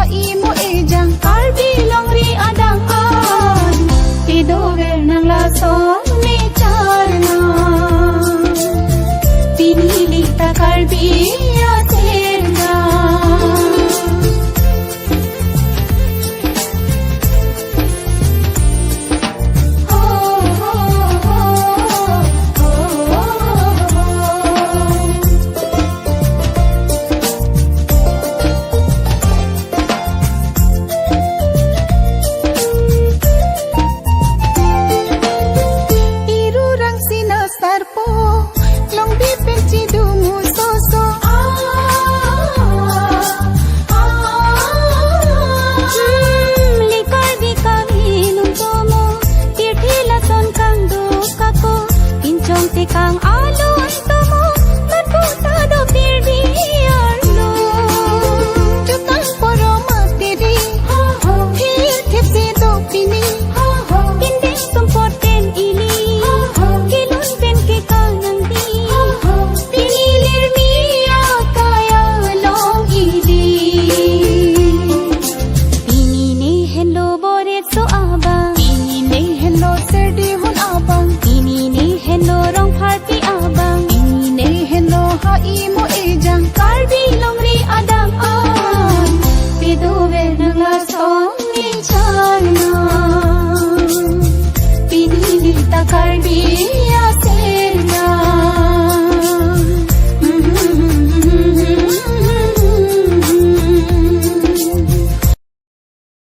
imo ejang karbilong ri adangan tidover ng lasong ni charna pinili ta karbiya serna kang alon tamo matputa do pirdiarno jutang poro matiri hir kepsi do pini inde sumpoten ili kilon pen ke kanang di pinilir miya kaya long idi pinine hello boret so abang pinine hello serdi hun abang pinine hello rong party abang ini hello ha imo ejang karbilong ri adangan pidover ng lasong ni charna pinili ta karbiya